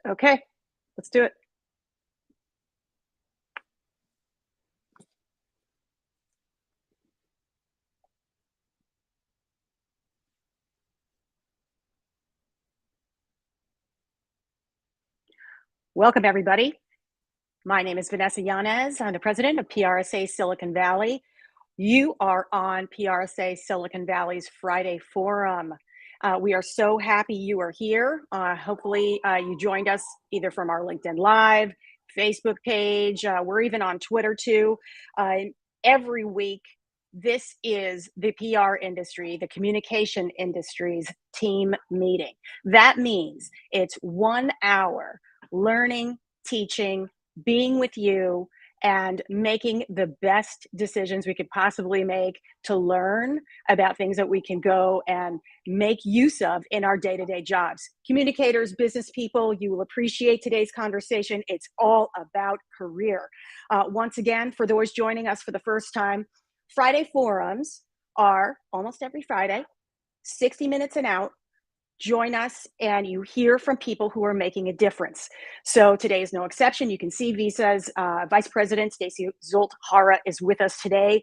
Okay, let's do it. Welcome, everybody. My name is Vanessa Yanez. I'm the president of PRSA Silicon Valley. You are on PRSA Silicon Valley's Friday Forum. We are so happy you are here. Hopefully, you joined us either from our LinkedIn Live, Facebook page. We're even on Twitter too. Every week, this is the PR industry, the communication industry's team meeting. That means it's 1 hour learning, teaching, being with you, and making the best decisions we could possibly make to learn about things that we can go and make use of in our day-to-day jobs. Communicators, business people, you will appreciate today's conversation. It's all about career. Once again, for those joining us for the first time, Friday forums are almost every Friday, 60 minutes and out. Join us and you hear from people who are making a difference. So today is no exception. You can see Visa's Vice President, Stacey Zolt Hara, is with us today.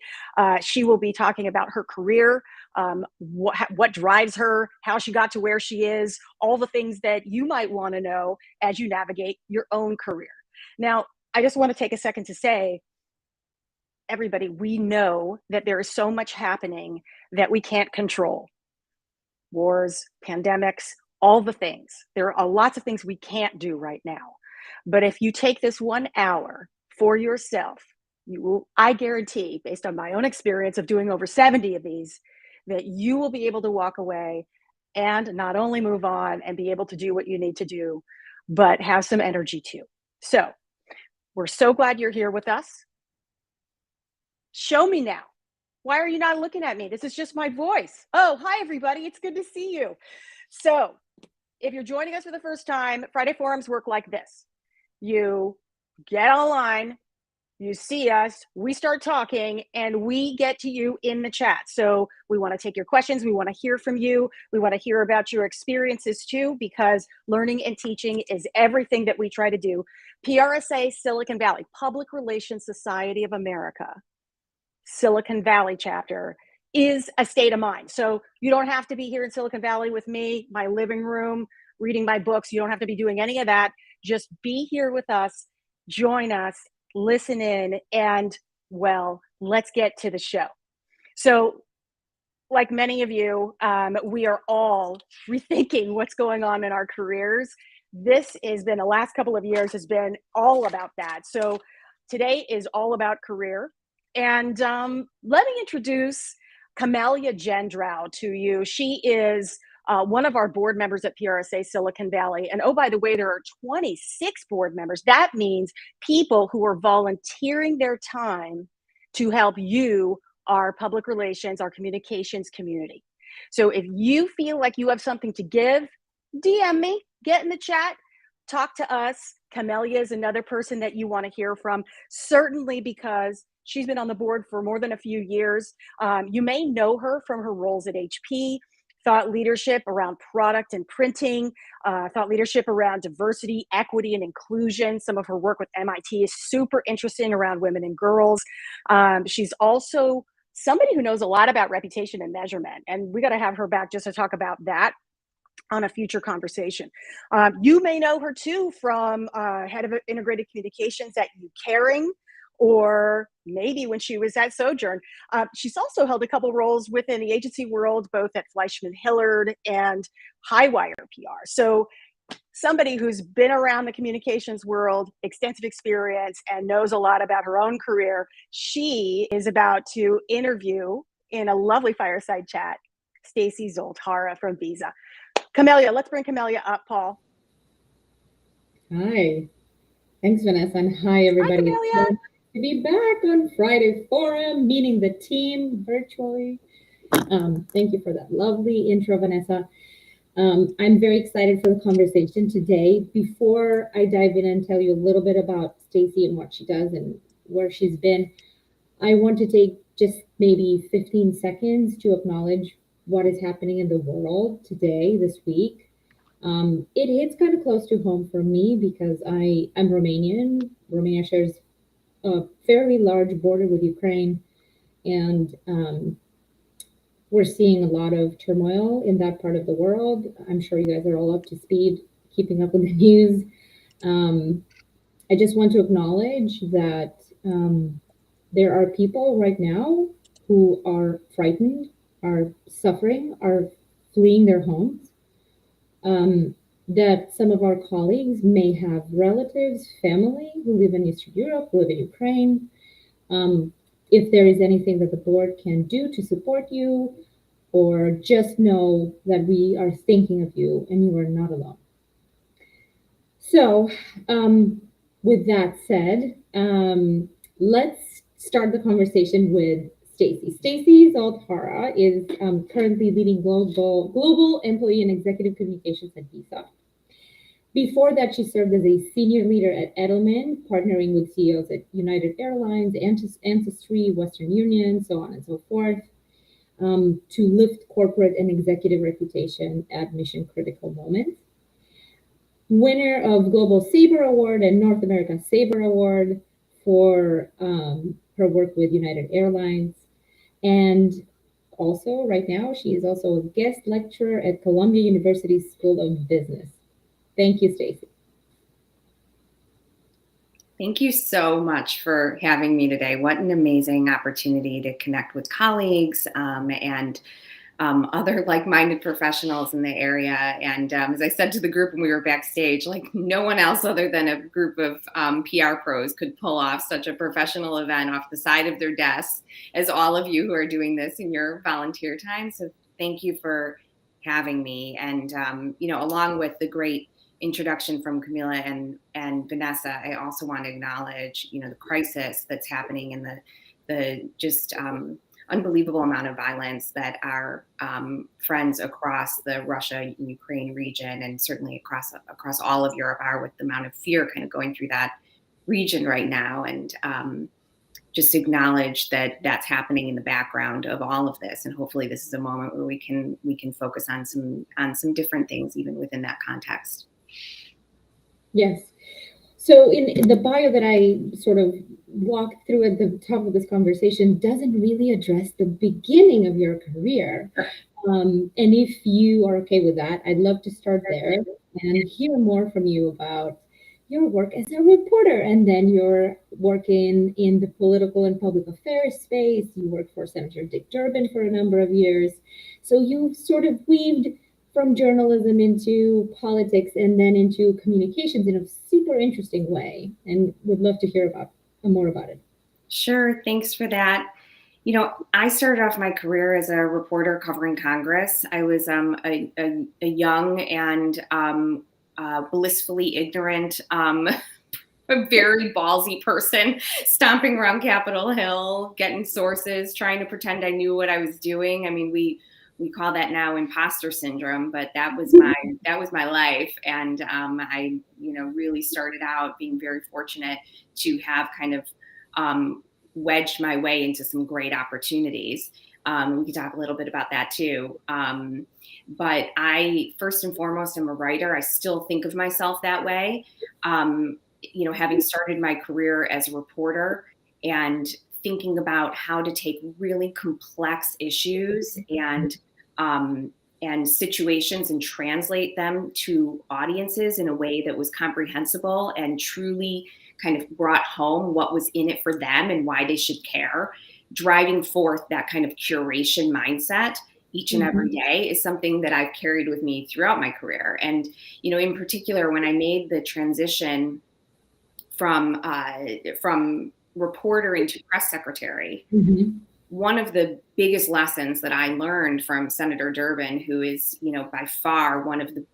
She will be talking about her career, what drives her, how she got to where she is, all the things that you might want to know as you navigate your own career. Now, I just want to take a second to say, everybody, we know that there is so much happening that we can't control. Wars, pandemics, all the things. There are lots of things we can't do right now. But if you take this 1 hour for yourself, you will, I guarantee, based on my own experience of doing over 70 of these, that you will be able to walk away and not only move on and be able to do what you need to do, but have some energy too. So we're so glad you're here with us. Show me now. Why are you not looking at me? This is just my voice. Oh, hi, everybody. It's good to see you. So if you're joining us for the first time, Friday forums work like this. You get online, you see us, we start talking, and we get to you in the chat. So we want to take your questions. We want to hear from you. We want to hear about your experiences too, because learning and teaching is everything that we try to do. PRSA Silicon Valley, Public Relations Society of America, Silicon Valley chapter, is a state of mind. So you don't have to be here in Silicon Valley with me, my living room, reading my books. You don't have to be doing any of that. Just be here with us, join us, listen in, and well, let's get to the show. So like many of you, we are all rethinking what's going on in our careers. This has been, the last couple of years has been all about that. So today is all about career. And let me introduce Camelia Gendreau to you. She is one of our board members at PRSA Silicon Valley. And oh, by the way, there are 26 board members. That means people who are volunteering their time to help you, our public relations, our communications community. So if you feel like you have something to give, DM me, get in the chat, talk to us. Camelia is another person that you want to hear from, certainly because she's been on the board for more than a few years. You may know her from her roles at HP, thought leadership around product and printing, thought leadership around diversity, equity, and inclusion. Some of her work with MIT is super interesting around women and girls. She's also somebody who knows a lot about reputation and measurement, and we got to have her back just to talk about that on a future conversation. You may know her too from head of integrated communications at UCaring, or maybe when she was at Sojourn. She's also held a couple roles within the agency world, both at Fleischman Hillard and Highwire PR. So somebody who's been around the communications world, extensive experience, and knows a lot about her own career. She is about to interview in a lovely fireside chat, Stacey Zolt Hara from Visa. Camelia, let's bring Camelia up, Paul. Hi. Thanks, Vanessa, and hi, everybody. Hi, Camelia. To be back on Friday Forum, meeting the team virtually. Thank you for that lovely intro, Vanessa. I'm very excited for the conversation today. Before I dive in and tell you a little bit about Stacey and what she does and where she's been, I want to take just maybe 15 seconds to acknowledge what is happening in the world today, this week. It hits kind of close to home for me because I'm Romanian. Romania shares a fairly large border with Ukraine, and we're seeing a lot of turmoil in that part of the world. I'm sure you guys are all up to speed, keeping up with the news. I just want to acknowledge that there are people right now who are frightened, are suffering, are fleeing their homes. That some of our colleagues may have relatives, family who live in Eastern Europe, who live in Ukraine. If there is anything that the board can do to support you, or just know that we are thinking of you and you are not alone. So, with that said, let's start the conversation with Stacey. Stacey Zolt Hara is currently leading global employee and executive communications at Visa. Before that, she served as a senior leader at Edelman, partnering with CEOs at United Airlines, Ancestry, Western Union, so on and so forth, to lift corporate and executive reputation at mission critical moments. Winner of Global Sabre Award and North America Sabre Award for her work with United Airlines. And also, right now, she is also a guest lecturer at Columbia University School of Business. Thank you, Stacey. Thank you so much for having me today. What an amazing opportunity to connect with colleagues and other like-minded professionals in the area. And as I said to the group when we were backstage, like no one else other than a group of PR pros could pull off such a professional event off the side of their desks as all of you who are doing this in your volunteer time. So thank you for having me. And, along with the great introduction from Camelia and Vanessa, I also want to acknowledge, the crisis that's happening in the just unbelievable amount of violence that our friends across the Russia and Ukraine region, and certainly across all of Europe, are, with the amount of fear kind of going through that region right now. And just acknowledge that that's happening in the background of all of this. And hopefully this is a moment where we can focus on some different things even within that context. Yes. So in the bio that I sort of walked through at the top of this conversation doesn't really address the beginning of your career. And if you are okay with that, I'd love to start there and hear more from you about your work as a reporter, and then your work in the political and public affairs space. You worked for Senator Dick Durbin for a number of years. So you sort of weaved from journalism into politics and then into communications in a super interesting way, and would love to hear more about it. Sure, thanks for that. I started off my career as a reporter covering Congress. I was a young and blissfully ignorant, a very ballsy person, stomping around Capitol Hill, getting sources, trying to pretend I knew what I was doing. I mean, we call that now imposter syndrome, but that was my life. And I, really started out being very fortunate to have kind of wedged my way into some great opportunities. We could talk a little bit about that too. But I, first and foremost, am a writer. I still think of myself that way. Having started my career as a reporter and thinking about how to take really complex issues and situations and translate them to audiences in a way that was comprehensible and truly kind of brought home what was in it for them and why they should care. Driving forth that kind of curation mindset each and every day is something that I've carried with me throughout my career. And, in particular, when I made the transition from reporter into press secretary, one of the biggest lessons that I learned from Senator Durbin, who is, by far one of the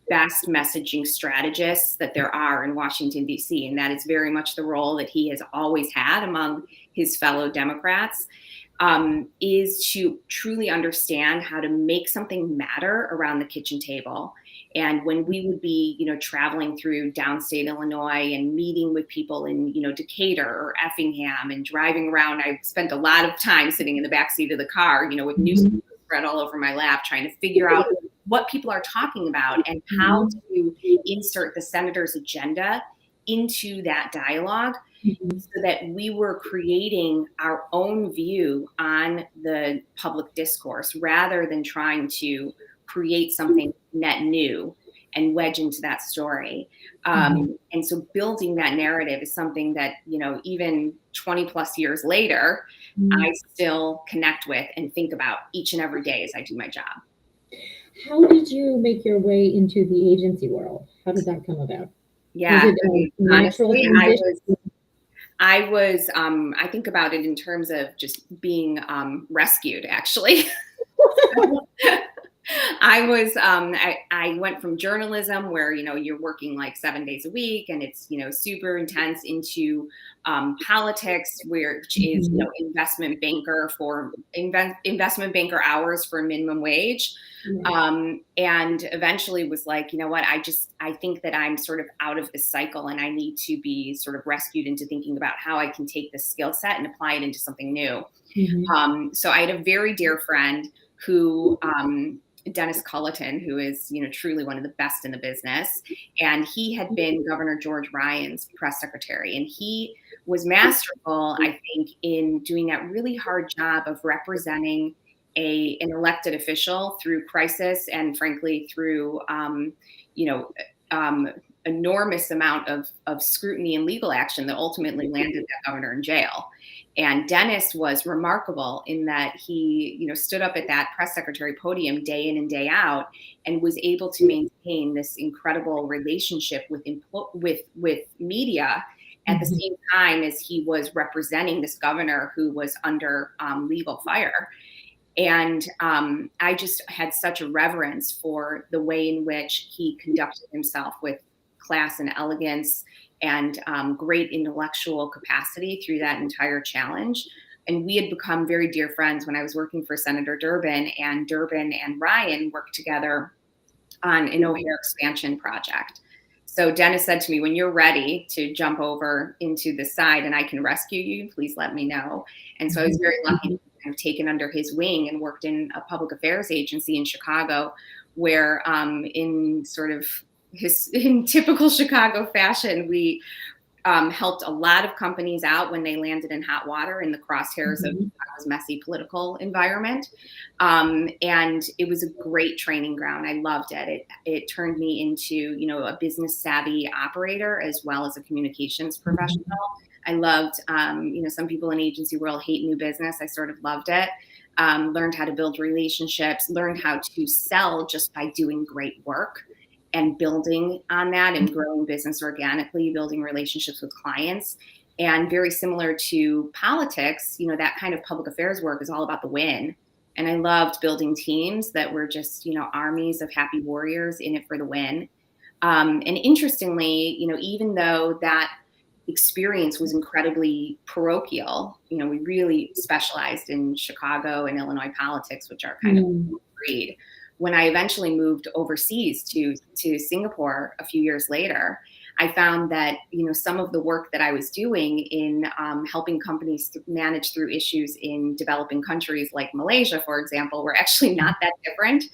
best messaging strategists that there are in Washington, D.C., and that is very much the role that he has always had among his fellow Democrats, is to truly understand how to make something matter around the kitchen table. And when we would be, traveling through downstate Illinois and meeting with people in, Decatur or Effingham and driving around, I spent a lot of time sitting in the backseat of the car, with newspapers spread all over my lap, trying to figure out what people are talking about and how to insert the senator's agenda into that dialogue, so that we were creating our own view on the public discourse rather than trying to create something net new and wedge into that story. And so building that narrative is something that, you know, even 20 plus years later, I still connect with and think about each and every day as I do my job. How did you make your way into the agency world? How did that come about? Yeah, natural honestly, I think about it in terms of just being rescued, actually. I went from journalism where, you know, you're working like 7 days a week and it's, you know, super intense, into politics, which is, you know, investment banker hours for minimum wage. And eventually was like, you know what, I think that I'm sort of out of this cycle and I need to be sort of rescued into thinking about how I can take this skill set and apply it into something new. So I had a very dear friend who, Dennis Culleton, who is, you know, truly one of the best in the business. And he had been Governor George Ryan's press secretary. And he was masterful, I think, in doing that really hard job of representing an elected official through crisis and, frankly, through, enormous amount of scrutiny and legal action that ultimately landed that governor in jail. And Dennis was remarkable in that he, you know, stood up at that press secretary podium day in and day out and was able to maintain this incredible relationship with media at the same time as he was representing this governor who was under legal fire. And I just had such a reverence for the way in which he conducted himself with class and elegance and great intellectual capacity through that entire challenge. And we had become very dear friends when I was working for Senator Durbin, and Durbin and Ryan worked together on an O'Hare expansion project. So Dennis said to me, when you're ready to jump over into the side and I can rescue you, please let me know. And so I was very lucky to be kind of taken under his wing and worked in a public affairs agency in Chicago, where in typical Chicago fashion, we helped a lot of companies out when they landed in hot water in the crosshairs of Chicago's messy political environment. And it was a great training ground. I loved it. It turned me into, you know, a business savvy operator as well as a communications professional. I loved, some people in agency world hate new business. I sort of loved it. Learned how to build relationships, learned how to sell just by doing great work and building on that and growing business organically, building relationships with clients. And very similar to politics, you know, that kind of public affairs work is all about the win. And I loved building teams that were just, you know, armies of happy warriors in it for the win. And interestingly, you know, even though that experience was incredibly parochial, you know, we really specialized in Chicago and Illinois politics, which are kind of breed. When I eventually moved overseas to Singapore a few years later, I found that, you know, some of the work that I was doing in helping companies manage through issues in developing countries like Malaysia, for example, were actually not that different.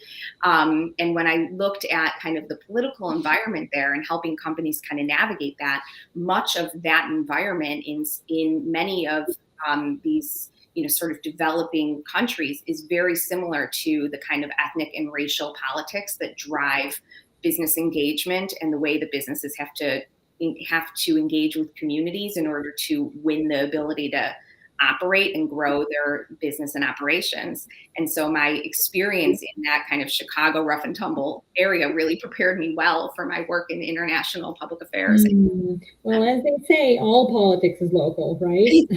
And when I looked at kind of the political environment there and helping companies kind of navigate that, much of that environment in many of these, you know, sort of developing countries is very similar to the kind of ethnic and racial politics that drive business engagement and the way the businesses have to engage with communities in order to win the ability to operate and grow their business and operations. And so my experience in that kind of Chicago rough and tumble area really prepared me well for my work in international public affairs. Well, as they say, all politics is local, right?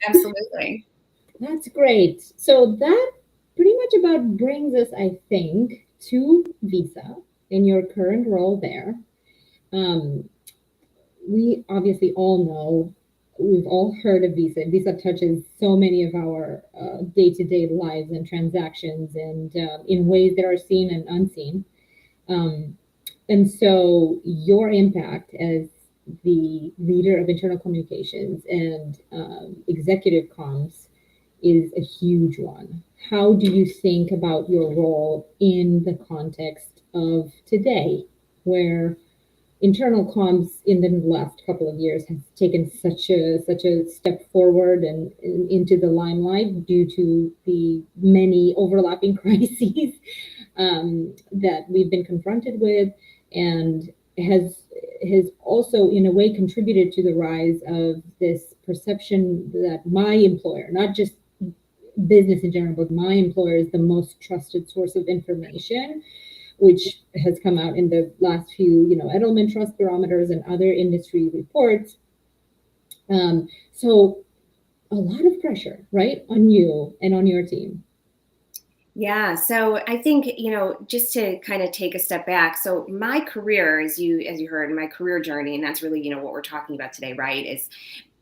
Absolutely. That's great. So that pretty much about brings us, I think, to Visa in your current role there. We obviously all know, we've all heard of Visa. Visa touches so many of our day-to-day lives and transactions, and in ways that are seen and unseen. And so your impact as the leader of internal communications and executive comms is a huge one. how do you think about your role in the context of today, where internal comms in the last couple of years has taken such a step forward and into the limelight due to the many overlapping crises that we've been confronted with, and has also in a way contributed to the rise of this perception that my employer, not just business in general, but my employer is the most trusted source of information, which has come out in the last few, Edelman Trust Barometers and other industry reports. So a lot of pressure, right, on you and on your team. Yeah, so I think, just to kind of take a step back. So my career, as you heard, my career journey, and that's really, what we're talking about today, right?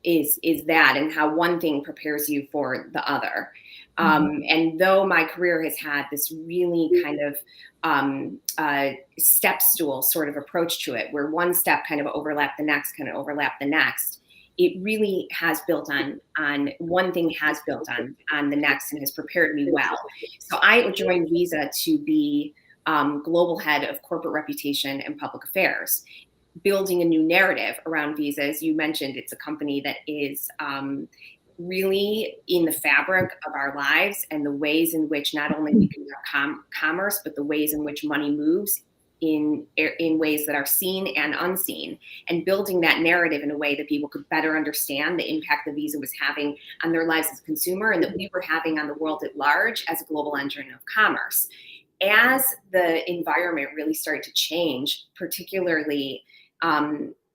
Is that, and how one thing prepares you for the other. And though my career has had this really kind of step stool sort of approach to it, where one step kind of overlap the next, it really has built on one thing has built on the next and has prepared me well. So I joined Visa to be global head of corporate reputation and public affairs, building a new narrative around Visa. As you mentioned, it's a company that is really in the fabric of our lives and the ways in which not only we conduct commerce, but the ways in which money moves in ways that are seen and unseen, and building that narrative in a way that people could better understand the impact that Visa was having on their lives as a consumer, and that we were having on the world at large as a global engine of commerce. As the environment really started to change, particularly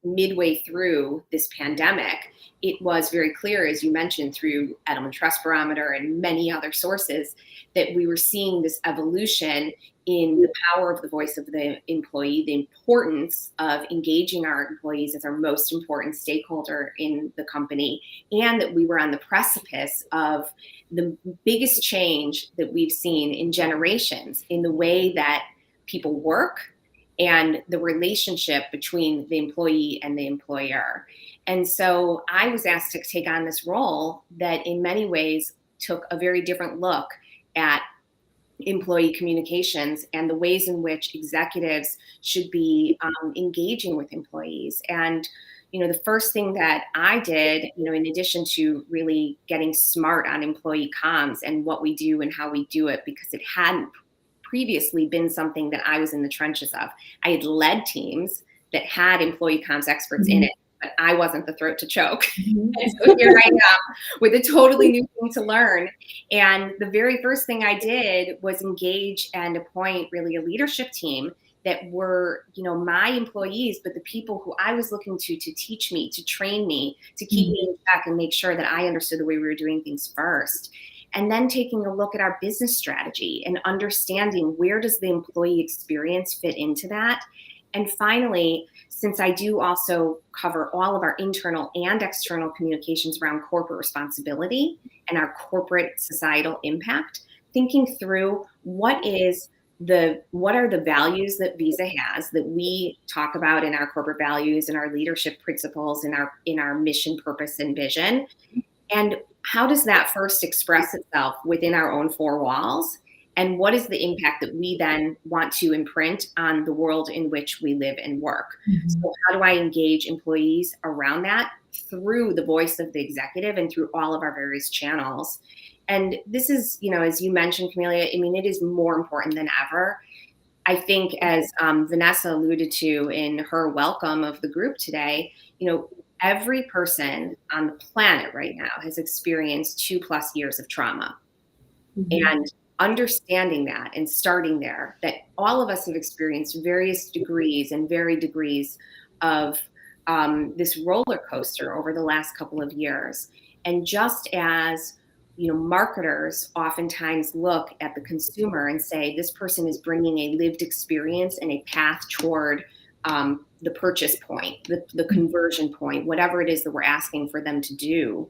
midway through this pandemic, it was very clear, as you mentioned, through Edelman Trust Barometer and many other sources, that we were seeing this evolution in the power of the voice of the employee, the importance of engaging our employees as our most important stakeholder in the company, and that we were on the precipice of the biggest change that we've seen in generations in the way that people work and the relationship between the employee and the employer. And so I was asked to take on this role that in many ways took a very different look at employee communications and the ways in which executives should be engaging with employees. And, the first thing that I did, in addition to really getting smart on employee comms and what we do and how we do it, because it hadn't previously been something that I was in the trenches of. I had led teams that had employee comms experts in it, but I wasn't the throat to choke. And so here I am with a totally new thing to learn. And the very first thing I did was engage and appoint really a leadership team that were, my employees, but the people who I was looking to teach me, to train me, to keep me in check and make sure that I understood the way we were doing things first. And then taking a look at our business strategy and understanding where does the employee experience fit into that. And finally, since I do also cover all of our internal and external communications around corporate responsibility and our corporate societal impact, thinking through what are the values that Visa has that we talk about in our corporate values and our leadership principles in our mission, purpose, and vision. And how does that first express itself within our own four walls? And what is the impact that we then want to imprint on the world in which we live and work? So how do I engage employees around that through the voice of the executive and through all of our various channels? And this is, as you mentioned, Camelia, it is more important than ever. I think, as Vanessa alluded to in her welcome of the group today, every person on the planet right now has experienced 2+ years of trauma. And understanding that and starting there, that all of us have experienced various degrees and varied degrees of this roller coaster over the last couple of years. And just as marketers oftentimes look at the consumer and say, this person is bringing a lived experience and a path toward the purchase point, the conversion point, whatever it is that we're asking for them to do.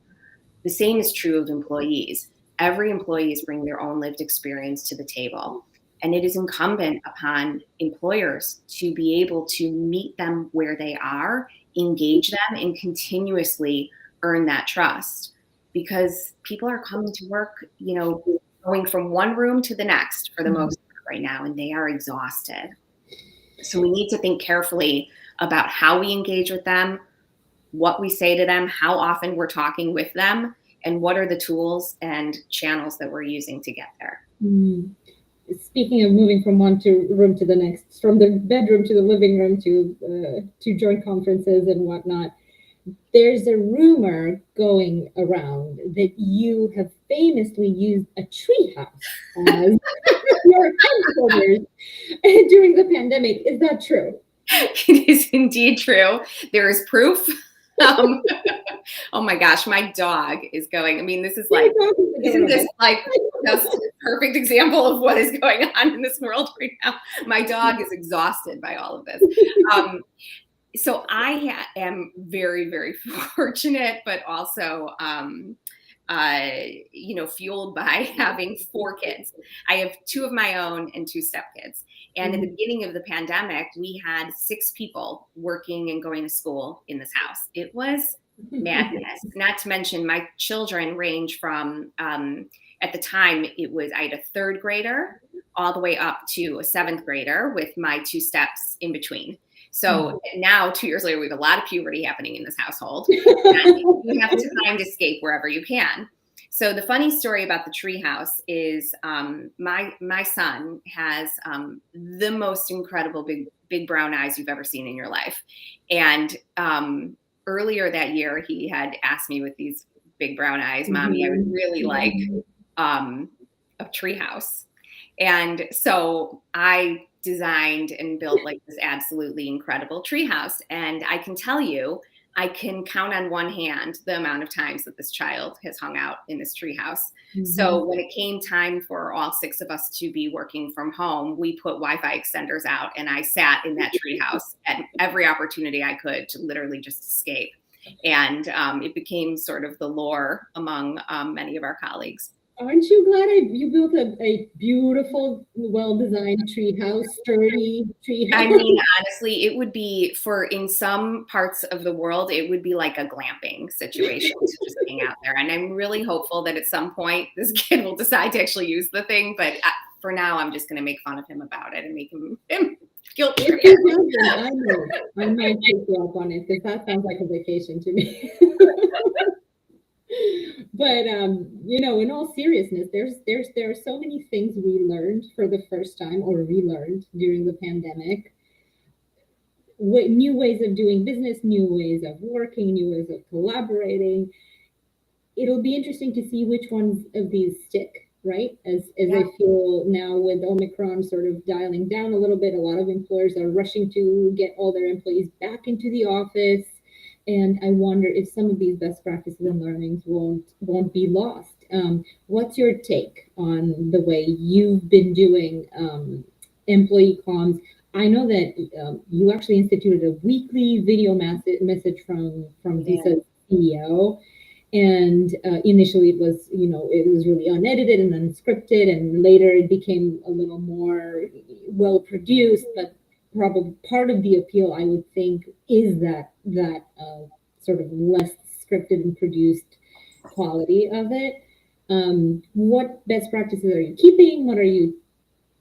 The same is true of employees. Every employee is bringing their own lived experience to the table. And it is incumbent upon employers to be able to meet them where they are, engage them, and continuously earn that trust. Because people are coming to work, with their going from one room to the next for the most part right now, and they are exhausted. So we need to think carefully about how we engage with them, what we say to them, how often we're talking with them, and what are the tools and channels that we're using to get there. Speaking of moving from one room to the next, from the bedroom to the living room to joint conferences and whatnot, there's a rumor going around that you have famously used a treehouse as your headquarters during the pandemic. Is that true? It is indeed true. There is proof. Oh my gosh, my dog is going. I mean, this is like, isn't this like just a perfect example of what is going on in this world right now? My dog is exhausted by all of this. So I am very, very fortunate, but also, fueled by having 4 kids. I have 2 of my own and 2 stepkids. And in the beginning of the pandemic, we had 6 people working and going to school in this house. It was madness. Not to mention my children range from, at the time, I had a 3rd grader all the way up to a 7th grader with my 2 steps in between. So now 2 years later, we have a lot of puberty happening in this household. And you have to find escape wherever you can. So the funny story about the treehouse is my son has the most incredible big brown eyes you've ever seen in your life. And earlier that year, he had asked me with these big brown eyes, Mommy, I would really like a treehouse. And so I designed and built like this absolutely incredible treehouse. And I can tell you, I can count on one hand the amount of times that this child has hung out in this treehouse. So when it came time for all 6 of us to be working from home, we put Wi-Fi extenders out, and I sat in that treehouse at every opportunity I could to literally just escape. And it became sort of the lore among many of our colleagues. Aren't you glad you built a beautiful, well-designed treehouse, sturdy treehouse? I mean, honestly, it would be in some parts of the world, it would be like a glamping situation to just hang out there. And I'm really hopeful that at some point this kid will decide to actually use the thing. But for now, I'm just going to make fun of him about it and make him guilt trip. I know. I might take you up on it because that sounds like a vacation to me. But in all seriousness, there are so many things we learned for the first time or relearned during the pandemic. New ways of doing business, new ways of working, new ways of collaborating. It'll be interesting to see which ones of these stick, right? As I feel now with Omicron sort of dialing down a little bit, a lot of employers are rushing to get all their employees back into the office. And I wonder if some of these best practices and learnings won't be lost. What's your take on the way you've been doing employee comms? I know that you actually instituted a weekly video message from Visa's CEO, and initially it was really unedited and unscripted, and later it became a little more well produced, but probably part of the appeal, I would think, is that sort of less scripted and produced quality of it. What best practices are you keeping? What are you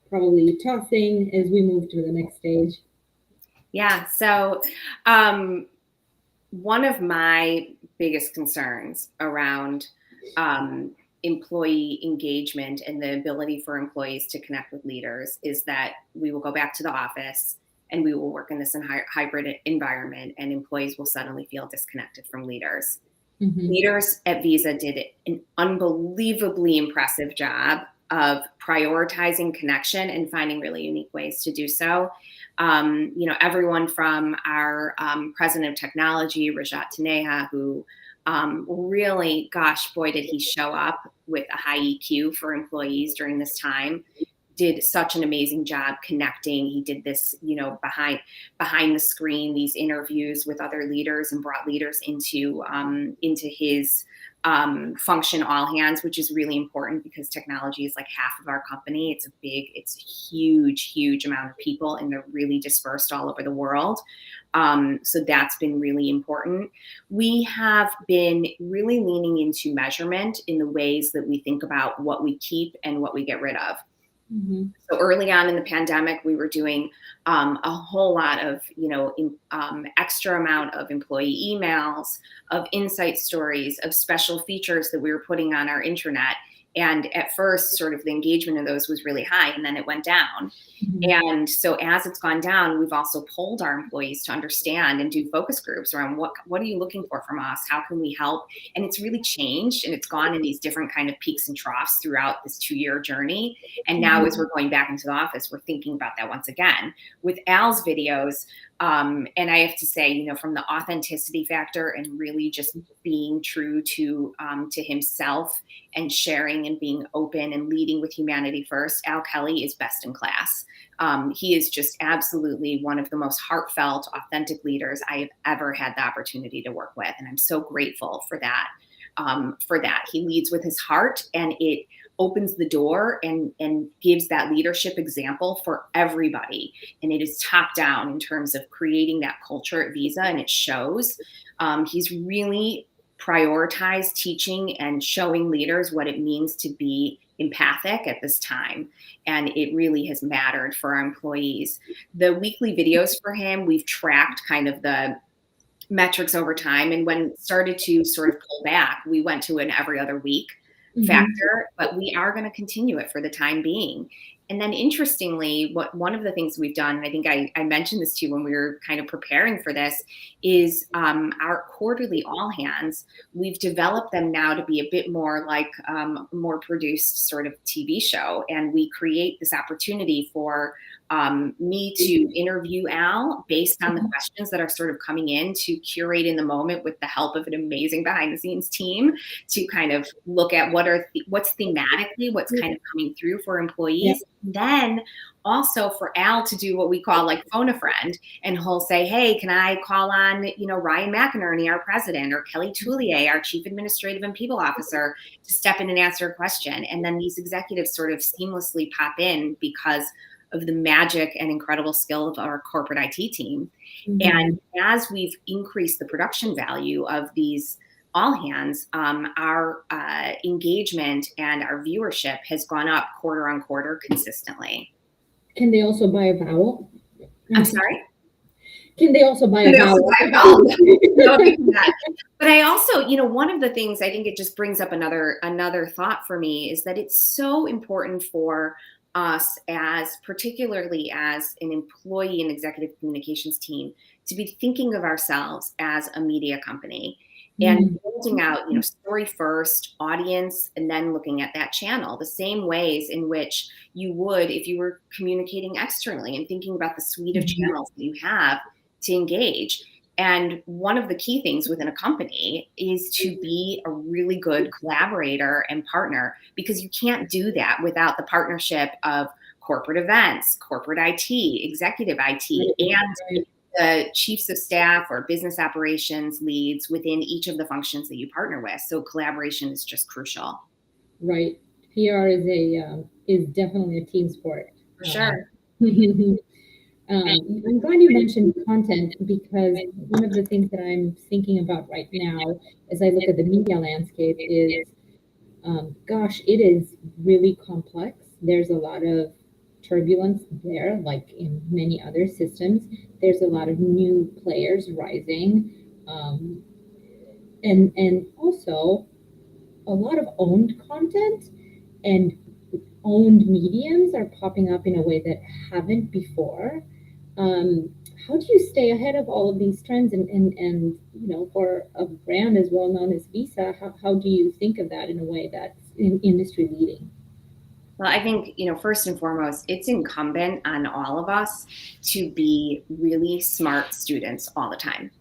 probably tossing as we move to the next stage? Yeah, so one of my biggest concerns around employee engagement and the ability for employees to connect with leaders is that we will go back to the office and we will work in this hybrid environment, and employees will suddenly feel disconnected from leaders. Leaders at Visa did an unbelievably impressive job of prioritizing connection and finding really unique ways to do so. Everyone from our president of technology, Rajat Taneja, who really, gosh, boy, did he show up with a high EQ for employees during this time. Did such an amazing job connecting. He did this, behind the screen, these interviews with other leaders, and brought leaders into his function all hands, which is really important because technology is like half of our company. It's a huge amount of people, and they're really dispersed all over the world. So that's been really important. We have been really leaning into measurement in the ways that we think about what we keep and what we get rid of. Mm-hmm. So early on in the pandemic, we were doing a whole lot of, extra amount of employee emails, of insight stories, of special features that we were putting on our intranet. And at first, sort of the engagement of those was really high, and then it went down. Mm-hmm. And so as it's gone down, we've also polled our employees to understand and do focus groups around what are you looking for from us? How can we help? And it's really changed, and it's gone in these different kind of peaks and troughs throughout this 2-year journey. And now as we're going back into the office, we're thinking about that once again. With Al's videos, and I have to say, from the authenticity factor and really just being true to himself and sharing and being open and leading with humanity first, Al Kelly is best in class. He is just absolutely one of the most heartfelt, authentic leaders I have ever had the opportunity to work with. And I'm so grateful for that. He leads with his heart, and it opens the door and gives that leadership example for everybody. And it is top down in terms of creating that culture at Visa, and it shows. He's really prioritized teaching and showing leaders what it means to be empathic at this time. And it really has mattered for our employees. The weekly videos for him, we've tracked kind of the metrics over time. And when it started to sort of pull back, we went to an every other week factor, but we are going to continue it for the time being. And then interestingly, one of the things we've done, and I think I mentioned this to you when we were kind of preparing for this, is our quarterly all hands. We've developed them now to be a bit more like a more produced sort of TV show. And we create this opportunity for me to interview Al based on the questions that are sort of coming in, to curate in the moment with the help of an amazing behind the scenes team to kind of look at what's thematically, what's kind of coming through for employees. Then also for Al to do what we call like phone a friend, and he'll say, hey, can I call on, Ryan McInerney, our president, or Kelly Toulier, our chief administrative and people officer, to step in and answer a question. And then these executives sort of seamlessly pop in because of the magic and incredible skill of our corporate IT team. And as we've increased the production value of these all hands, our engagement and our viewership has gone up quarter on quarter consistently. Can they also buy a vowel? I'm sorry? Can they also buy a vowel? But I also, one of the things I think it just brings up another thought for me is that it's so important for us, particularly as an employee and executive communications team, to be thinking of ourselves as a media company and building out, story first, audience, and then looking at that channel, the same ways in which you would if you were communicating externally and thinking about the suite of channels that you have to engage. And one of the key things within a company is to be a really good collaborator and partner, because you can't do that without the partnership of corporate events, corporate IT, executive IT, and the chiefs of staff or business operations leads within each of the functions that you partner with. So collaboration is just crucial. Right. PR is definitely a team sport. For sure. I'm glad you mentioned content, because one of the things that I'm thinking about right now as I look at the media landscape is, it is really complex. There's a lot of turbulence there, like in many other systems. There's a lot of new players rising, and also a lot of owned content and owned mediums are popping up in a way that haven't before. How do you stay ahead of all of these trends? And for a brand as well known as Visa, how do you think of that in a way that's industry leading? Well, I think, first and foremost, it's incumbent on all of us to be really smart students all the time.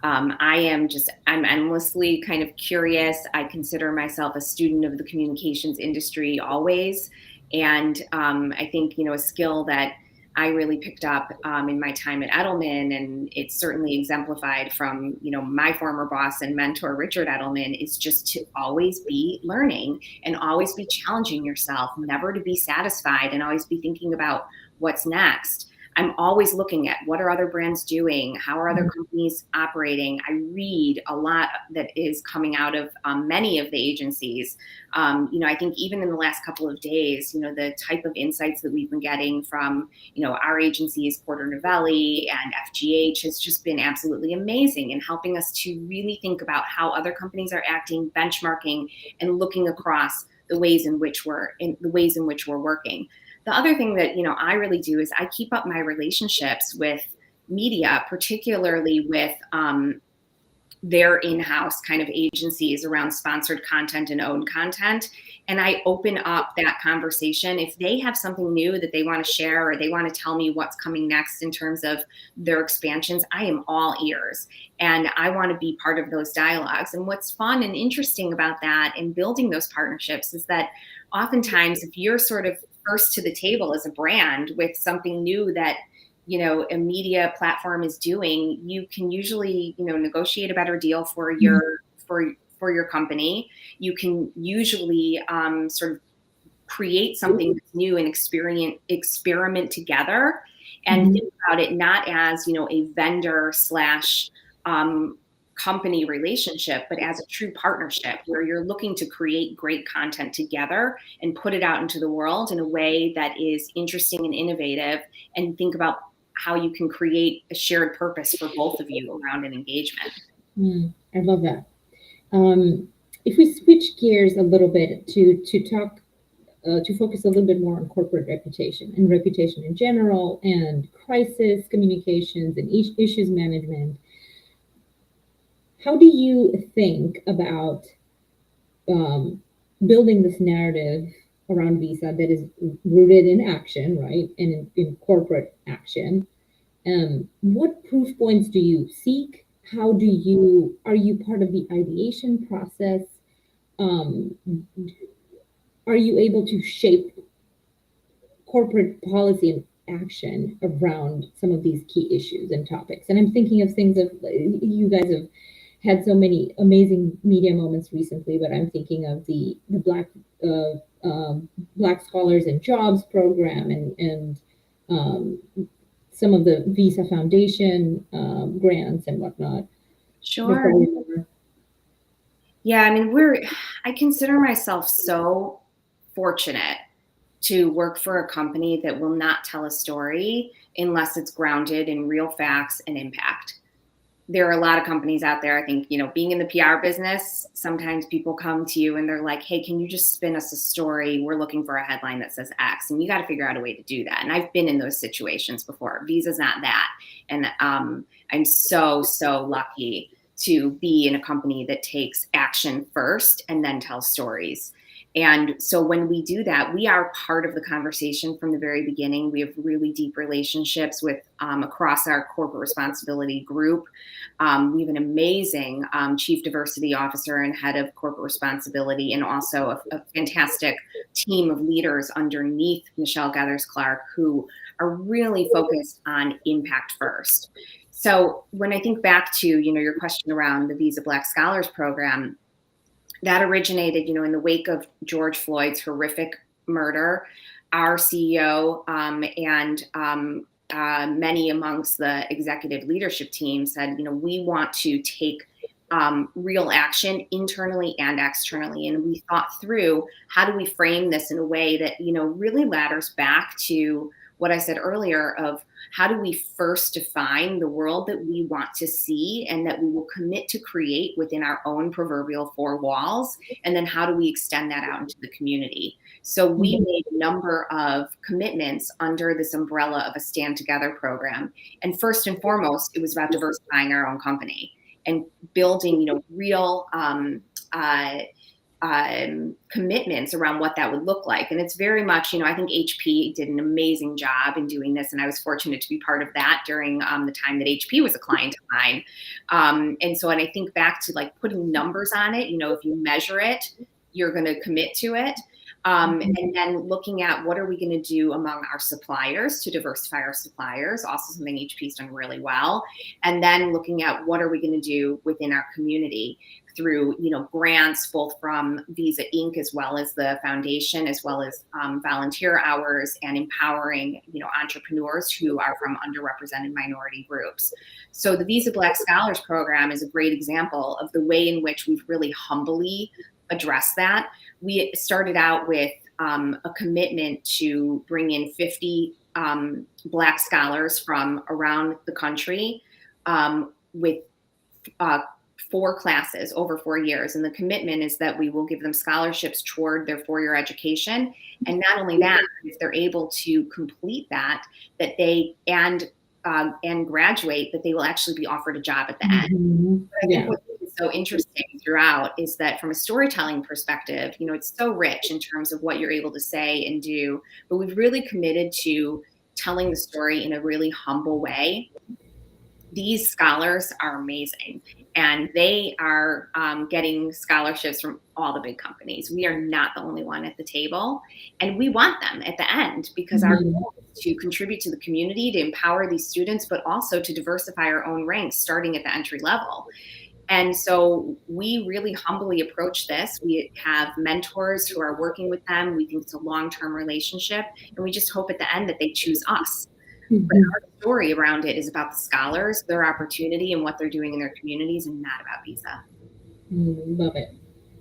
I'm endlessly kind of curious. I consider myself a student of the communications industry always. And I think, a skill that I really picked up in my time at Edelman, and it's certainly exemplified from, my former boss and mentor, Richard Edelman, is just to always be learning and always be challenging yourself, never to be satisfied, and always be thinking about what's next. I'm always looking at what are other brands doing? How are other companies operating? I read a lot that is coming out of many of the agencies. I think even in the last couple of days, the type of insights that we've been getting from, our agencies, Porter Novelli and FGH, has just been absolutely amazing in helping us to really think about how other companies are acting, benchmarking, and looking across the ways in which we're working. The other thing that, I really do is I keep up my relationships with media, particularly with their in-house kind of agencies around sponsored content and owned content. And I open up that conversation. If they have something new that they want to share, or they want to tell me what's coming next in terms of their expansions, I am all ears. And I want to be part of those dialogues. And what's fun and interesting about that and building those partnerships is that oftentimes if you're sort of first to the table as a brand with something new that a media platform is doing, you can usually, negotiate a better deal for your company. You can usually sort of create something that's new and experiment together, and think about it not as, a vendor slash company relationship, but as a true partnership where you're looking to create great content together and put it out into the world in a way that is interesting and innovative, and think about how you can create a shared purpose for both of you around an engagement. I love that. If we switch gears a little bit to talk, to focus a little bit more on corporate reputation and reputation in general, and crisis communications and issues management, how do you think about building this narrative around Visa that is rooted in action, right, and in corporate action? What proof points do you seek? Are you part of the ideation process? Are you able to shape corporate policy and action around some of these key issues and topics? And I'm thinking of things of, you guys have had so many amazing media moments recently, but I'm thinking of the Black Scholars and Jobs program, and some of the Visa Foundation grants and whatnot. Sure. Yeah, I mean, I consider myself so fortunate to work for a company that will not tell a story unless it's grounded in real facts and impact. There are a lot of companies out there, I think, being in the PR business, sometimes people come to you and they're like, hey, can you just spin us a story? We're looking for a headline that says X, and you got to figure out a way to do that. And I've been in those situations before. Visa's not that. And I'm so, so lucky to be in a company that takes action first and then tells stories. And so when we do that, we are part of the conversation from the very beginning. We have really deep relationships with across our corporate responsibility group. We have an amazing chief diversity officer and head of corporate responsibility, and also a fantastic team of leaders underneath Michelle Gathers-Clark who are really focused on impact first. So when I think back to, your question around the Visa Black Scholars Program, that originated, in the wake of George Floyd's horrific murder. Our CEO and many amongst the executive leadership team said, we want to take real action internally and externally. And we thought through, how do we frame this in a way that, really ladders back to what I said earlier of how do we first define the world that we want to see and that we will commit to create within our own proverbial four walls, and then how do we extend that out into the community? So we made a number of commitments under this umbrella of a Stand Together program. And first and foremost, it was about diversifying our own company and building, real commitments around what that would look like. And it's very much, I think HP did an amazing job in doing this. And I was fortunate to be part of that during the time that HP was a client of mine. And I think back to like putting numbers on it, if you measure it, you're going to commit to it. And then looking at what are we going to do among our suppliers to diversify our suppliers, also something HP's done really well. And then looking at what are we going to do within our community through, grants, both from Visa Inc. as well as the foundation, as well as volunteer hours and empowering, entrepreneurs who are from underrepresented minority groups. So the Visa Black Scholars Program is a great example of the way in which we've really humbly addressed that. We started out with a commitment to bring in 50 Black scholars from around the country with 4 classes over 4 years. And the commitment is that we will give them scholarships toward their 4-year education. And not only that, if they're able to complete that they and graduate, that they will actually be offered a job at the end. I think what is so interesting throughout is that from a storytelling perspective, it's so rich in terms of what you're able to say and do, but we've really committed to telling the story in a really humble way. These scholars are amazing, and they are getting scholarships from all the big companies. We are not the only one at the table, and we want them at the end because our goal is to contribute to the community, to empower these students, but also to diversify our own ranks starting at the entry level. And so we really humbly approach this. We have mentors who are working with them. We think it's a long-term relationship, and we just hope at the end that they choose us. But our story around it is about the scholars, their opportunity, and what they're doing in their communities, and not about Visa. Love it.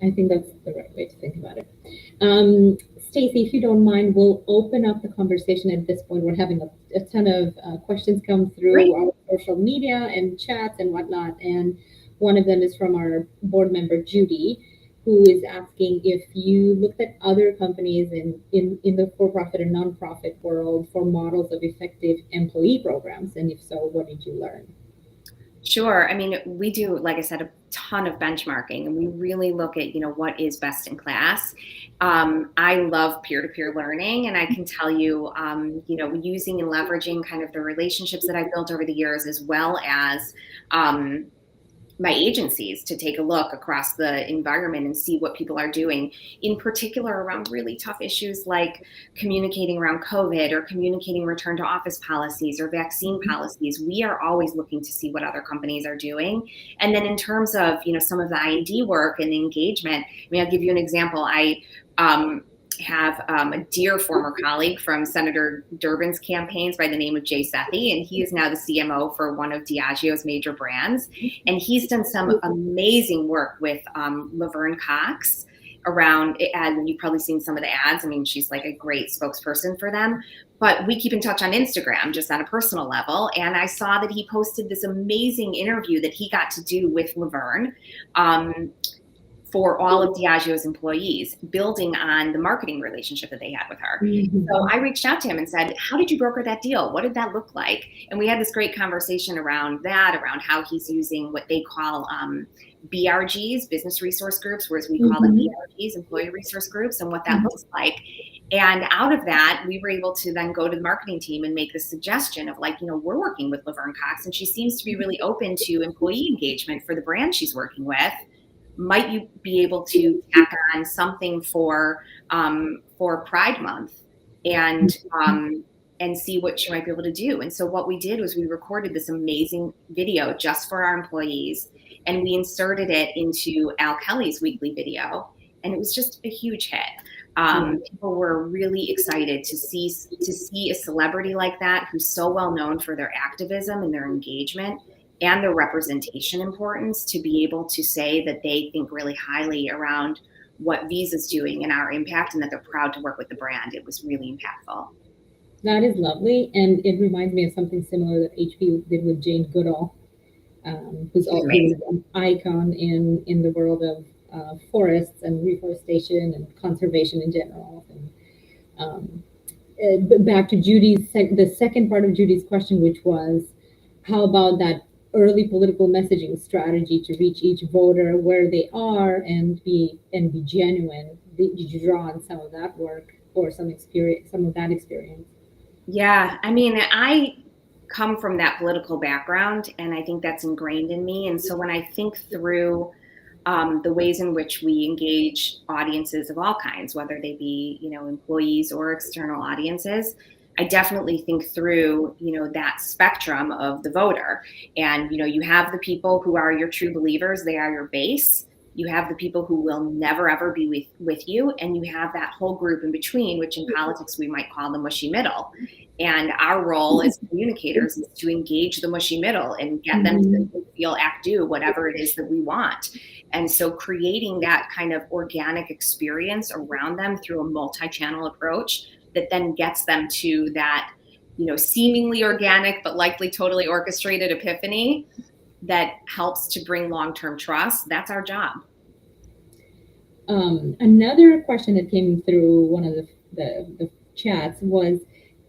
I think that's the right way to think about it. Stacey, if you don't mind, we'll open up the conversation at this point. We're having a ton of questions come through our social media and chats and whatnot. And one of them is from our board member, Judy, who is asking if you looked at other companies in the for-profit and nonprofit world for models of effective employee programs, and if so, what did you learn? Sure. I mean, we do, like I said, a ton of benchmarking, and we really look at, what is best in class. I love peer-to-peer learning, and I can tell you, using and leveraging kind of the relationships that I've built over the years, as well as my agencies, to take a look across the environment and see what people are doing, in particular around really tough issues like communicating around COVID or communicating return to office policies or vaccine policies. We are always looking to see what other companies are doing. And then in terms of, some of the I&D work and the engagement, I'll give you an example. I have a dear former colleague from Senator Durbin's campaigns by the name of Jay Sethi, and he is now the CMO for one of Diageo's major brands. And he's done some amazing work with Laverne Cox around, and you've probably seen some of the ads. She's like a great spokesperson for them. But we keep in touch on Instagram, just on a personal level. And I saw that he posted this amazing interview that he got to do with Laverne for all of Diageo's employees, building on the marketing relationship that they had with her. So I reached out to him and said, how did you broker that deal? What did that look like? And we had this great conversation around that, around how he's using what they call BRGs, business resource groups, whereas we call them ERGs, employee resource groups, and what that looks like. And out of that, we were able to then go to the marketing team and make the suggestion of we're working with Laverne Cox, and she seems to be really open to employee engagement for the brand she's working with. Might you be able to tack on something for Pride Month and see what she might be able to do? And so what we did was we recorded this amazing video just for our employees, and we inserted it into Al Kelly's weekly video, and it was just a huge hit. People were really excited to see a celebrity like that, who's so well known for their activism and their engagement and their representation importance, to be able to say that they think really highly around what Visa's doing and our impact, and that they're proud to work with the brand. It was really impactful. That is lovely. And it reminds me of something similar that HP did with Jane Goodall, who's also an icon in the world of forests and reforestation and conservation in general. And back to Judy's, the second part of Judy's question, which was, how about that early political messaging strategy to reach each voter where they are and be genuine? Did you draw on some of that work or some of that experience? Yeah, I come from that political background, and I think that's ingrained in me. And so when I think through the ways in which we engage audiences of all kinds, whether they be, employees or external audiences. I definitely think through, that spectrum of the voter. And, you have the people who are your true believers, they are your base. You have the people who will never, ever be with you. And you have that whole group in between, which in politics we might call the mushy middle. And our role as communicators is to engage the mushy middle and get them to feel, act, do whatever it is that we want. And so creating that kind of organic experience around them through a multi-channel approach that then gets them to that, seemingly organic, but likely totally orchestrated epiphany that helps to bring long-term trust. That's our job. Another question that came through one of the chats was,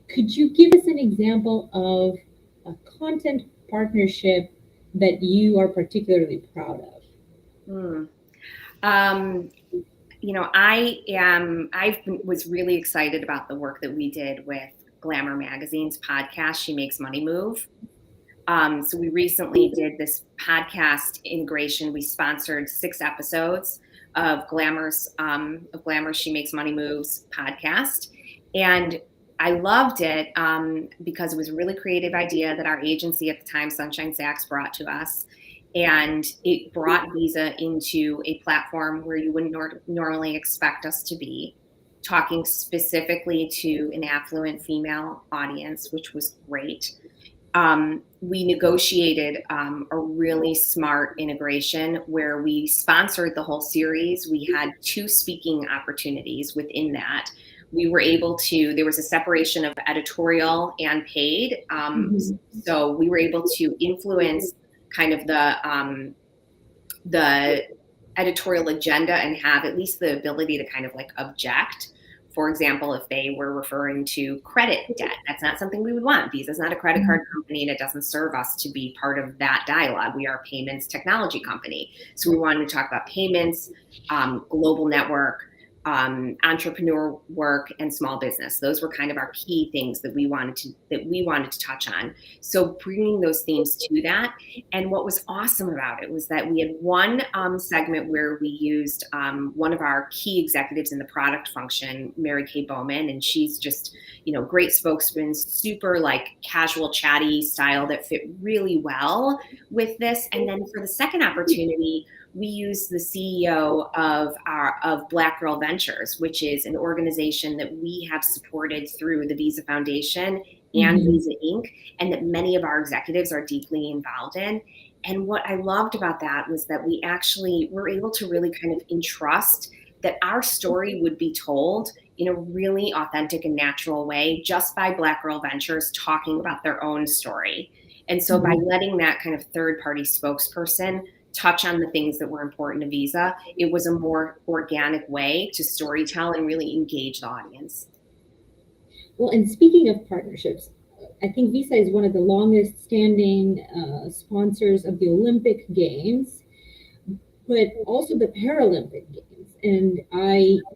could you give us an example of a content partnership that you are particularly proud of? I was really excited about the work that we did with Glamour Magazine's podcast, She Makes Money Move. So we recently did this podcast integration. We sponsored 6 episodes of Glamour's She Makes Money Moves podcast. And I loved it because it was a really creative idea that our agency at the time, Sunshine Sachs, brought to us. And it brought Visa into a platform where you wouldn't normally expect us to be, talking specifically to an affluent female audience, which was great. We negotiated a really smart integration where we sponsored the whole series. We had 2 speaking opportunities within that. We were able to, there was a separation of editorial and paid. So we were able to influence kind of the editorial agenda and have at least the ability to kind of like object. For example, if they were referring to credit debt, that's not something we would want. Visa's not a credit card company, and it doesn't serve us to be part of that dialogue. We are a payments technology company. So we wanted to talk about payments, global network, entrepreneur work, and small business. Those were kind of our key things that we wanted to touch on. So bringing those themes to that. And what was awesome about it was that we had one segment where we used one of our key executives in the product function, Mary Kay Bowman, and she's just, great spokesman, super like casual, chatty style that fit really well with this. And then for the second opportunity, we used the CEO of Black Girl Ventures, which is an organization that we have supported through the Visa Foundation and Visa Inc., and that many of our executives are deeply involved in. And what I loved about that was that we actually were able to really kind of entrust that our story would be told in a really authentic and natural way just by Black Girl Ventures talking about their own story. And so by letting that kind of third-party spokesperson touch on the things that were important to Visa, it was a more organic way to storytell and really engage the audience. Well, and speaking of partnerships, I think Visa is one of the longest standing sponsors of the Olympic Games, but also the Paralympic Games. And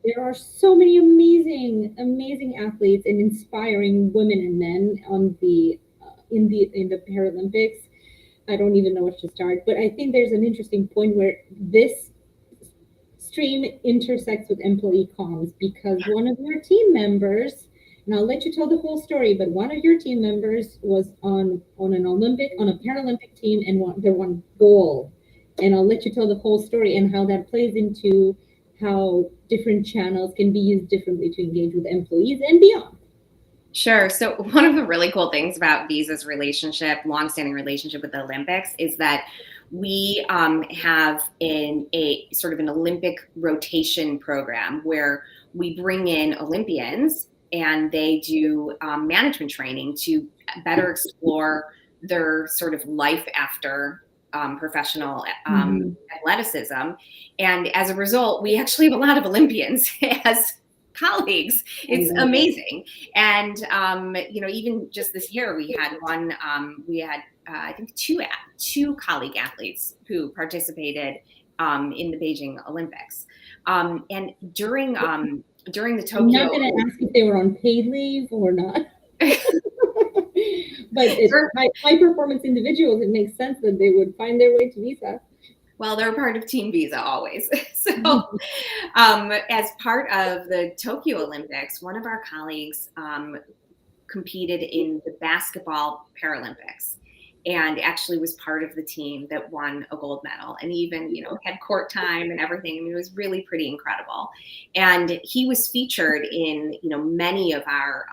there are so many amazing athletes and inspiring women and men on in the Paralympics. I don't even know where to start, but I think there's an interesting point where this stream intersects with employee comms, because one of your team members, and I'll let you tell the whole story, but one of your team members was on a Paralympic team and their one goal. And I'll let you tell the whole story and how that plays into how different channels can be used differently to engage with employees and beyond. Sure. So one of the really cool things about Visa's longstanding relationship with the Olympics is that we have a sort of an Olympic rotation program where we bring in Olympians and they do management training to better explore their sort of life after professional athleticism. And as a result, we actually have a lot of Olympians as colleagues. It's amazing. And, even just this year, we had I think two colleague athletes who participated in the Beijing Olympics. And during the Tokyo. I'm not going to ask if they were on paid leave or not. But it's high performance individuals, it makes sense that they would find their way to Visa. Well, they're part of Team Visa always. So as part of the Tokyo Olympics, one of our colleagues competed in the basketball Paralympics and actually was part of the team that won a gold medal, and even, had court time and everything. I mean, it was really pretty incredible. And he was featured in, many of our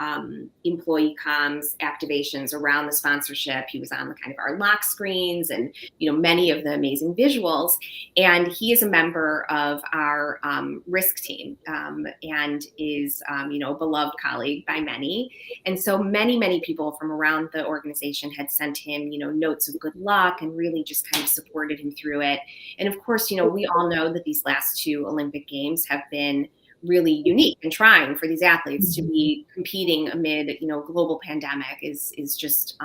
employee comms activations around the sponsorship. He was on the kind of our lock screens and, many of the amazing visuals. And he is a member of our risk team and is, a beloved colleague by many. And so many people from around the organization had sent him, notes of good luck and really just kind of supported him through it. And of course, we all know that these last two Olympic Games have been really unique and trying for these athletes. To be competing amid, global pandemic is just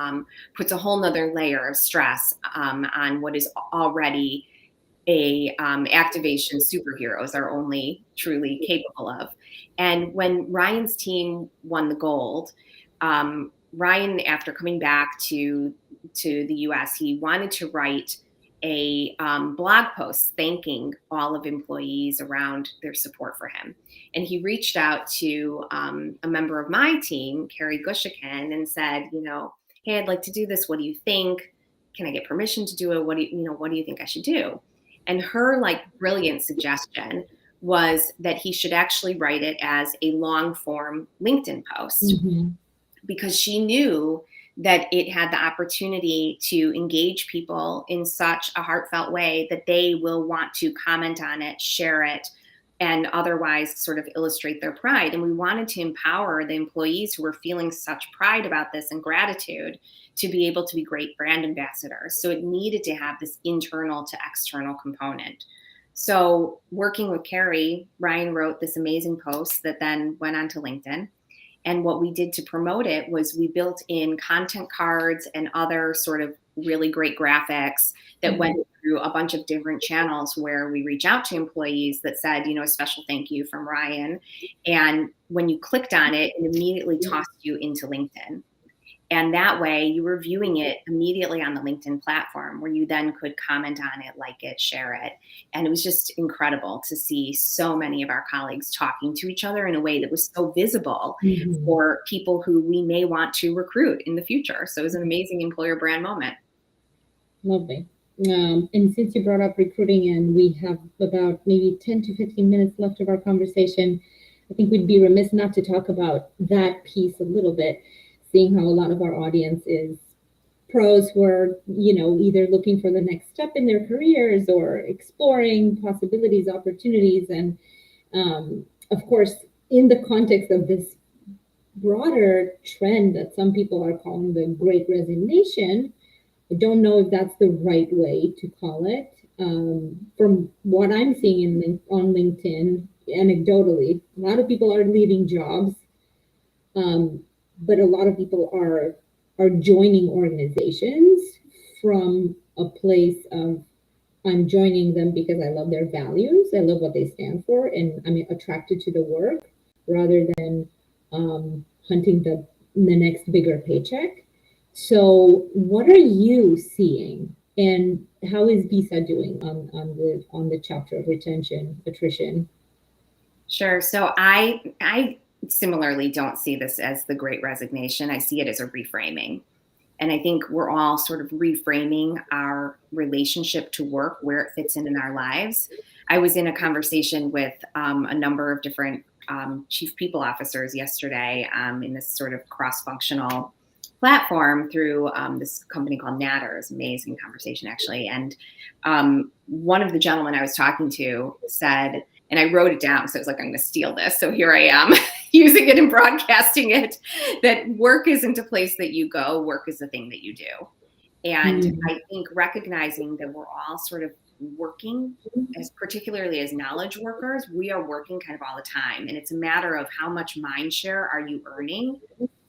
puts a whole nother layer of stress on what is already a activation superheroes are only truly capable of. And when Ryan's team won the gold, Ryan, after coming back to the US, he wanted to write a blog post thanking all of employees around their support for him. And he reached out to a member of my team, Carrie Gushikin, and said, hey, I'd like to do this. What do you think? Can I get permission to do it? What do you think I should do? And her brilliant suggestion was that he should actually write it as a long form LinkedIn post, because she knew that it had the opportunity to engage people in such a heartfelt way that they will want to comment on it, share it, and otherwise sort of illustrate their pride. And we wanted to empower the employees who were feeling such pride about this and gratitude to be able to be great brand ambassadors. So it needed to have this internal to external component. So working with Carrie, Ryan wrote this amazing post that then went onto LinkedIn. And what we did to promote it was we built in content cards and other sort of really great graphics that went through a bunch of different channels where we reach out to employees that said, a special thank you from Ryan. And when you clicked on it, it immediately tossed you into LinkedIn. And that way you were viewing it immediately on the LinkedIn platform, where you then could comment on it, like it, share it. And it was just incredible to see so many of our colleagues talking to each other in a way that was so visible for people who we may want to recruit in the future. So it was an amazing employer brand moment. Lovely. And since you brought up recruiting, and we have about maybe 10 to 15 minutes left of our conversation, I think we'd be remiss not to talk about that piece a little bit, seeing how a lot of our audience is pros who are, either looking for the next step in their careers or exploring possibilities, opportunities. And of course, in the context of this broader trend that some people are calling the Great Resignation, I don't know if that's the right way to call it. From what I'm seeing on LinkedIn, anecdotally, a lot of people are leaving jobs. But a lot of people are joining organizations from a place of, I'm joining them because I love their values, I love what they stand for, and I'm attracted to the work, rather than hunting the next bigger paycheck. So what are you seeing, and how is Visa doing on the chapter of retention, attrition? Sure. So I similarly don't see this as the Great Resignation. I see it as a reframing. And I think we're all sort of reframing our relationship to work, where it fits in our lives. I was in a conversation with a number of different chief people officers yesterday in this sort of cross-functional platform through this company called Natters. Amazing conversation, actually. And one of the gentlemen I was talking to said, and I wrote it down, so it was like, I'm going to steal this. So here I am using it and broadcasting it, that work isn't a place that you go, work is the thing that you do. And I think recognizing that we're all sort of working, particularly as knowledge workers, we are working kind of all the time. And it's a matter of how much mind share are you earning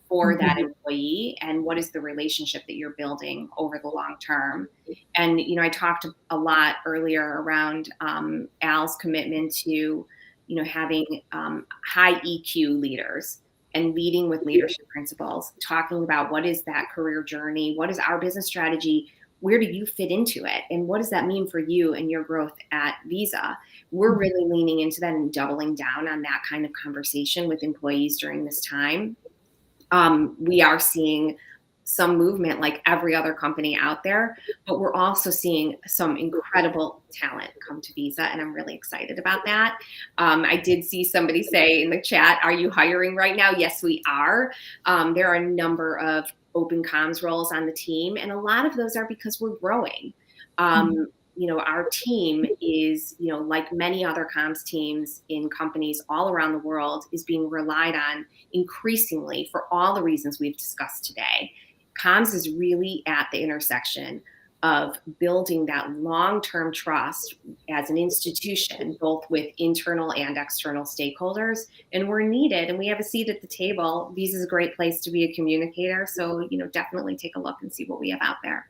for that employee, and what is the relationship that you're building over the long term. And, I talked a lot earlier around Al's commitment to, having high EQ leaders and leading with leadership principles, talking about what is that career journey, what is our business strategy, where do you fit into it? And what does that mean for you and your growth at Visa? We're really leaning into that and doubling down on that kind of conversation with employees during this time. We are seeing some movement like every other company out there, but we're also seeing some incredible talent come to Visa, and I'm really excited about that. I did see somebody say in the chat, are you hiring right now? Yes, we are. There are a number of open comms roles on the team, and a lot of those are because we're growing. Our team is, like many other comms teams in companies all around the world, is being relied on increasingly for all the reasons we've discussed today. Comms is really at the intersection of building that long-term trust as an institution, both with internal and external stakeholders. And we're needed, and we have a seat at the table. Visa is a great place to be a communicator. So, definitely take a look and see what we have out there.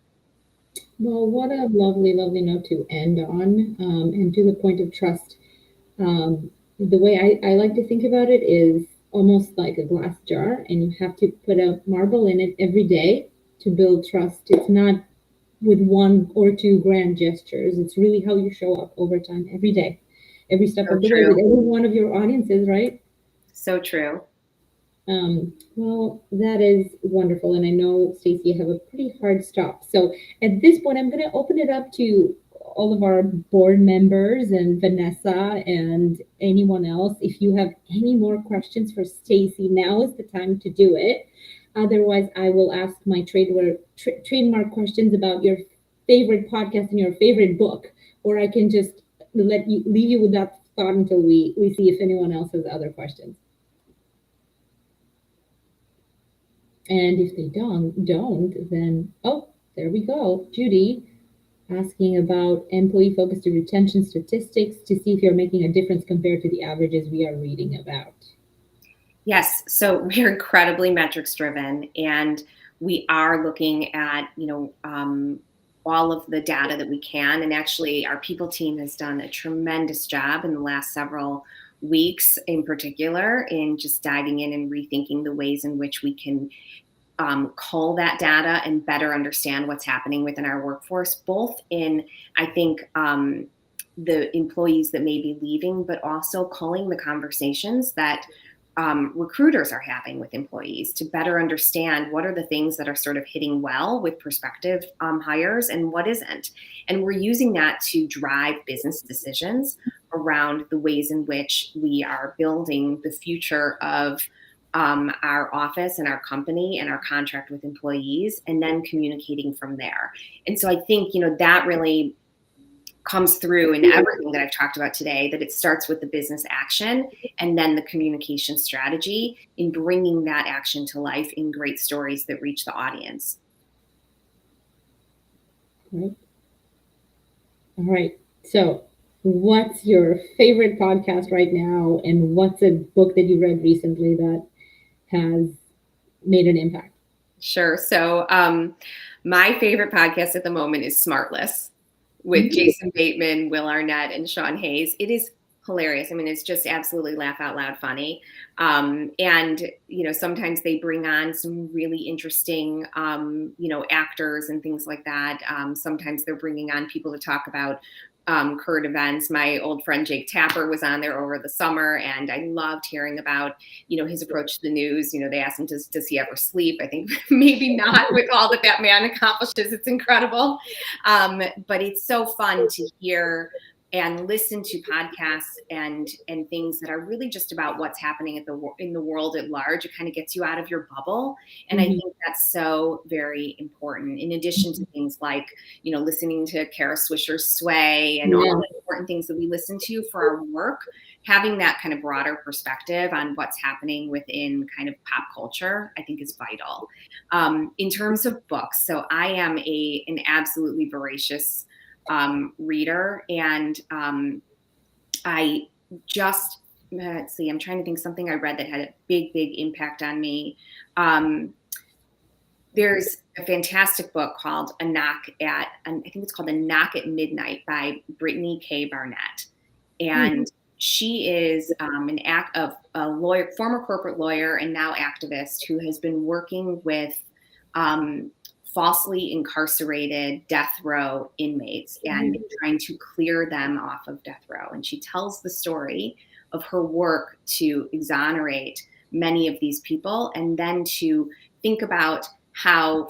Well, what a lovely, lovely note to end on, and to the point of trust. The way I like to think about it is almost like a glass jar, and you have to put a marble in it every day to build trust. It's not with one or two grand gestures. It's really how you show up over time, every day, every step of the way, with every one of your audiences, right? So true. Well, that is wonderful. And I know, Stacey, you have a pretty hard stop. So at this point, I'm going to open it up to all of our board members and Vanessa and anyone else. If you have any more questions for Stacey, now is the time to do it. Otherwise, I will ask my trademark questions about your favorite podcast and your favorite book, or I can just leave you with that thought until we see if anyone else has other questions. And if they don't, then, oh, there we go. Judy asking about employee-focused retention statistics to see if you're making a difference compared to the averages we are reading about. Yes, so we're incredibly metrics driven, and we are looking at, all of the data that we can. And actually, our people team has done a tremendous job in the last several weeks in particular in just diving in and rethinking the ways in which we can cull that data and better understand what's happening within our workforce, both in, I think, the employees that may be leaving, but also culling the conversations that recruiters are having with employees to better understand what are the things that are sort of hitting well with prospective hires and what isn't. And we're using that to drive business decisions around the ways in which we are building the future of our office and our company and our contract with employees, and then communicating from there. And so I think, that really comes through in everything that I've talked about today, that it starts with the business action and then the communication strategy in bringing that action to life in great stories that reach the audience. All right. So what's your favorite podcast right now? And what's a book that you read recently that has made an impact? Sure. So my favorite podcast at the moment is Smartless with Jason Bateman, Will Arnett, and Sean Hayes. It is hilarious. I mean, it's just absolutely laugh out loud funny. And, sometimes they bring on some really interesting, actors and things like that. Sometimes they're bringing on people to talk about current events. My old friend Jake Tapper was on there over the summer, and I loved hearing about, his approach to the news. They asked him, does he ever sleep? I think maybe not with all that man accomplishes. It's incredible. But it's so fun to hear and listen to podcasts and things that are really just about what's happening in the world at large. It kind of gets you out of your bubble. And I think that's so very important, in addition to things like, listening to Kara Swisher's Sway and all the important things that we listen to for our work. Having that kind of broader perspective on what's happening within kind of pop culture, I think is vital. In terms of books, so I am an absolutely voracious reader, and I just, let's see, I'm trying to think something I read that had a big impact on me. There's a fantastic book called I think it's called A Knock at Midnight by Brittany K. Barnett. And she is a lawyer, former corporate lawyer and now activist, who has been working with falsely incarcerated death row inmates and trying to clear them off of death row. And she tells the story of her work to exonerate many of these people, and then to think about how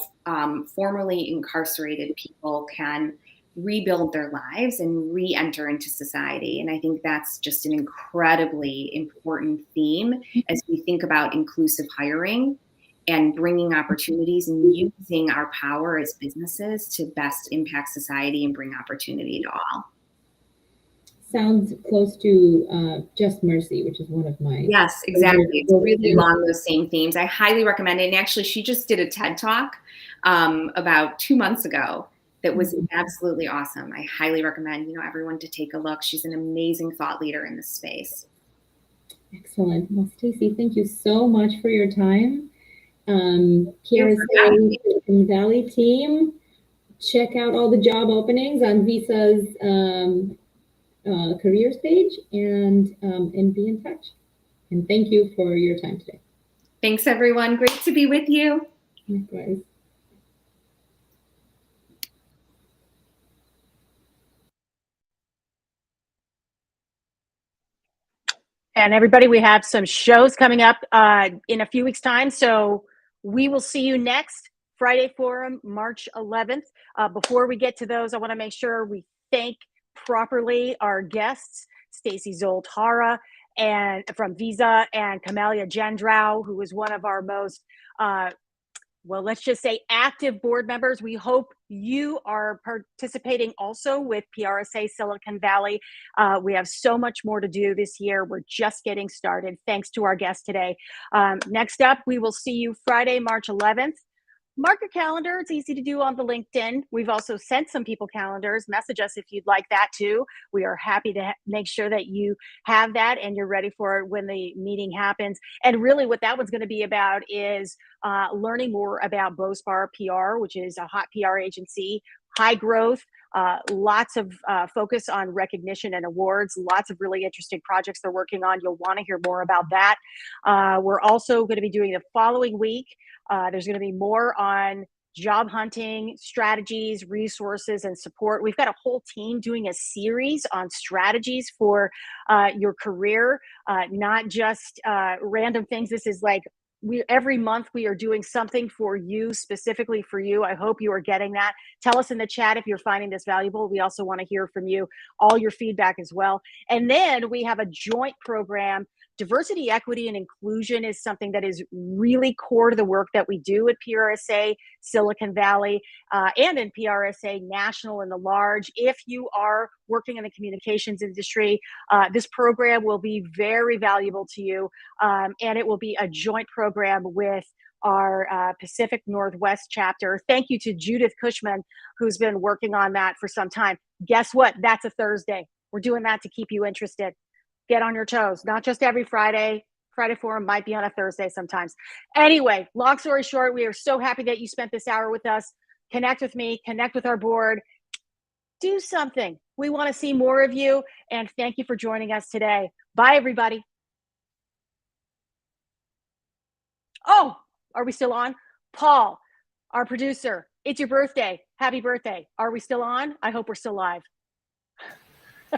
formerly incarcerated people can rebuild their lives and re-enter into society. And I think that's just an incredibly important theme as we think about inclusive hiring and bringing opportunities and using our power as businesses to best impact society and bring opportunity to all. Sounds close to Just Mercy, which is one of my... Yes, exactly. It's really along those same themes. I highly recommend it. And actually, she just did a TED Talk about 2 months ago that was absolutely awesome. I highly recommend, everyone to take a look. She's an amazing thought leader in this space. Excellent. Well, Stacey, thank you so much for your time. PRSA Silicon Valley team, check out all the job openings on Visa's careers page, and be in touch. And thank you for your time today. Thanks, everyone. Great to be with you. Likewise. And everybody, we have some shows coming up in a few weeks' time. So we will see you next Friday Forum, March 11th. Before we get to those, I want to make sure we thank properly our guests, Stacey Zolt Hara and from Visa, and Camelia Gendreau, who is one of our most well, let's just say active board members. We hope you are participating also with PRSA Silicon Valley. We have so much more to do this year. We're just getting started. Thanks to our guest today. Next up, we will see you Friday, March 11th. Mark your calendar. It's easy to do on the LinkedIn. We've also sent some people calendars. Message us if you'd like that too. We are happy to make sure that you have that and you're ready for it when the meeting happens. And really what that one's going to be about is learning more about Bospar PR, which is a hot PR agency, high growth, lots of focus on recognition and awards, lots of really interesting projects they're working on. You'll want to hear more about that. We're also going to be doing the following week. There's going to be more on job hunting, strategies, resources, and support. We've got a whole team doing a series on strategies for your career, not just random things. This is like every month we are doing something for you, specifically for you. I hope you are getting that. Tell us in the chat if you're finding this valuable. We also want to hear from you, all your feedback as well. And then we have a joint program. Diversity, equity, and inclusion is something that is really core to the work that we do at PRSA Silicon Valley and in PRSA National and the large. If you are working in the communications industry, this program will be very valuable to you, and it will be a joint program with our Pacific Northwest chapter. Thank you to Judith Cushman, who's been working on that for some time. Guess what? That's a Thursday. We're doing that to keep you interested. Get on your toes, not just every Friday. Friday Forum might be on a Thursday sometimes. Anyway, long story short, we are so happy that you spent this hour with us. Connect with me, connect with our board, do something. We want to see more of you, and thank you for joining us today. Bye, everybody. Oh, are we still on? Paul, our producer, it's your birthday. Happy birthday. Are we still on? I hope we're still live.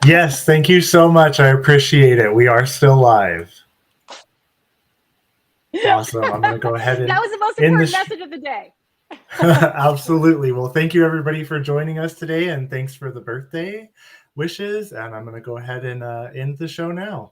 Yes, thank you so much. I appreciate it. We are still live. Awesome. I'm going to go ahead and... That was the most important message of the day. Absolutely. Well, thank you, everybody, for joining us today, and thanks for the birthday wishes. And I'm going to go ahead and end the show now.